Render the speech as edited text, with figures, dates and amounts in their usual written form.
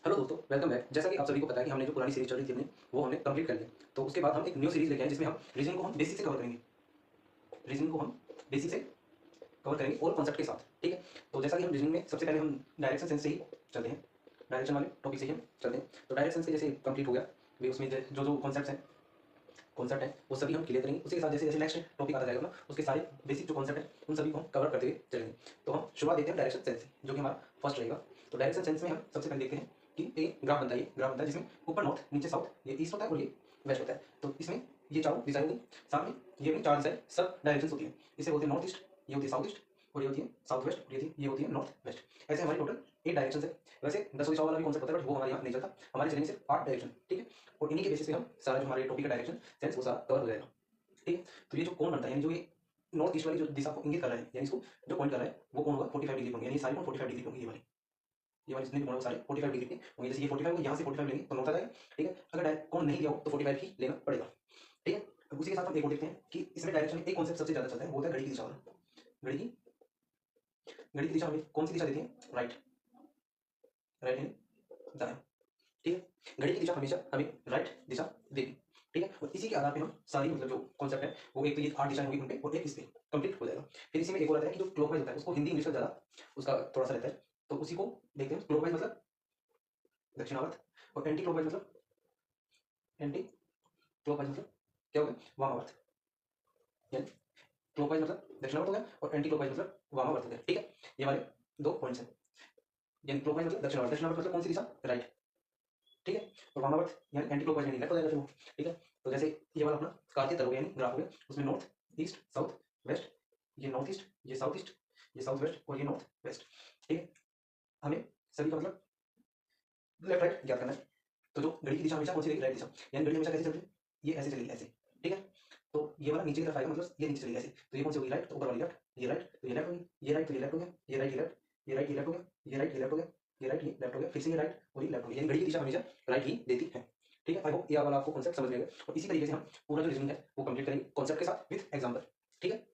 Hello दोस्तों, welcome back. जैसा कि आप सभी को पता है कि हमने जो पुरानी सीरीज चल रही थी अपनी, वो हमने कंप्लीट कर लिया। तो उसके बाद हम एक न्यू सीरीज लेके आए जिसमें हम रीजनिंग को हम बेसिक से कवर करेंगे। रीजनिंग को हम बेसिक से कवर करेंगे और कॉन्सेप्ट के साथ, ठीक है। तो जैसा कि हम रीजनिंग में सबसे पहले हम डायरेक्शन सेंस से ही चलते हैं, डायरेक्शन वाले टॉपिक से ही हम चलते हैं। तो डायरेक्शन से जैसे कंप्लीट हो गया, वे उसमें जो जो कॉन्सेप्ट है वो सभी हम क्लियर करेंगे। उसी के साथ जैसे जैसे नेक्स्ट टॉपिक आता जाएगा ना, उसके सारे बेसिक जो कॉन्सेप्ट है उन सभी को हम कवर करते हुए चलेंगे। तो हम शुरुआत देते हैं डायरेक्शन सेंस से, जो कि हमारा फर्स्ट रहेगा। तो डायरेक्शन सेंस में हम सबसे पहले देखते हैं कि एक ग्राफ बनता है, ये ग्राफ बनता है जिसमें ऊपर नॉर्थ, नीचे साउथ, ये ईस्ट होता है और ये वेस्ट होता है। तो इसमें ये चारों दिशाएं होती हैं, साथ में ये भी चार दिशाएं सब डायरेक्शन होती हैं। इसे बोलते हैं नॉर्थ ईस्ट, ये होती है साउथ ईस्ट, और ये होती है साउथ वेस्ट, और ये होती है नॉर्थ वेस्ट। ऐसे हमारी टोटल 8 डायरेक्शन है। वैसे 10 दिशाओं वाला भी कॉन्सेप्ट होता है, बट वो हमारे यहाँ नहीं चलता। हमारे चलेंगे सिर्फ 8 डायरेक्शन, ठीक है। और इन्हीं के बेसिस पे हम सारा जो हमारे टॉपिक का डायरेक्शन सेंस वो सारा कवर हो जाएगा, ठीक है। तो ये जो कोण बनता है, यानी जो ये नॉर्थ ईस्ट वाली जो दिशा को इंगित कर रहा है, यानी इसको जो पॉइंट कर रहा है वो कोण होगा 45 डिग्री होंगे। यानी सारे कोण 45 डिग्री होंगे। ये वाली जितने भी कोण है वो सारे 45 डिग्री के होंगे। जैसे ये 45 को यहाँ से 45 लेंगे तो नॉर्थ आ जाएगा, ठीक है। अगर डायरेक्ट कोण नहीं लिया हो तो 45 ही लेना पड़ेगा, ठीक है। अब उसी के साथ हम एक और देखते हैं कि इसमें डायरेक्शन में एक कॉन्सेप्ट सबसे ज्यादा चलता है, वो होता है घड़ी की दिशा वाला। घड़ी की दिशा हमें कौन सी दिशा देती है? राइट, राइट यानी दायां, ठीक है। घड़ी की दिशा हमेशा हमें राइट दिशा देगी, ठीक है। और इसी के आधार पे हम सारी मतलब जो कॉन्सेप्ट है वो एक तो ये 8 दिशाएं होंगी उन पे, और एक इस पे कंप्लीट हो जाएगा। फिर इसी में एक और आता है कि जो क्लॉकवाइज होता है उसको हिंदी इंग्लिश का ज्यादा उसका थोड़ा सा रहता है, तो उसी को देखते हैं। क्लॉकवाइज मतलब दक्षिणावर्त, और एंटी क्लॉकवाइज मतलब क्या हो गया? वामावर्त। यानी क्लॉकवाइज मतलब दक्षिणावर्त हो गया और एंटी क्लॉकवाइज मतलब वामावर्त हो गया, ठीक है। ये हमारे दो पॉइंट्स हैं। यानी क्लॉकवाइज मतलब दक्षिणावर्त, दक्षिणावर्त मतलब कौन सी दिशा? राइट, ठीक है। और वामावर्त यानी एंटी क्लॉकवाइज यानी लेफ्ट हो जाएगा फिर वो, ठीक है। तो जैसे ये वाला अपना कार्तीय तल हो गया, यानी ग्राफ हो गया, उसमें नॉर्थ ईस्ट साउथ वेस्ट, ये नॉर्थ ईस्ट, ये साउथ ईस्ट, ये साउथ वेस्ट, और ये नॉर्थ वेस्ट, ठीक है। हमें सभी का मतलब लेफ्ट राइट ज्ञात करना है। तो जो घड़ी की दिशा हमेशा कौन सी रहेगी? राइट दिशा। यानी घड़ी हमेशा कैसे चलती है? ये ऐसे चलेगी, ऐसे, ठीक है। तो ये वाला नीचे की तरफ आएगा, मतलब ये नीचे चलेगी ऐसे। तो ये कौन सी होगी? राइट। तो ऊपर वाली लेफ्ट, ये राइट तो ये लेफ्ट होगी, ये राइट तो ये लेफ्ट हो गया, ये राइट ये लेफ्ट, ये राइट ये लेफ्ट हो गया, ये राइट ये लेफ्ट हो गया, ये राइट ये लेफ्ट हो गया, फिर से ये राइट और ये लेफ्ट हो गया। यानी घड़ी की दिशा हमेशा राइट ही देती है, ठीक है। आई होप ये वाला आपको कॉन्सेप्ट समझ में आ गया। और इसी तरीके से हम पूरा जो रीजनिंग है वो कंप्लीट करेंगे कॉन्सेप्ट के साथ विद एग्जांपल, ठीक है।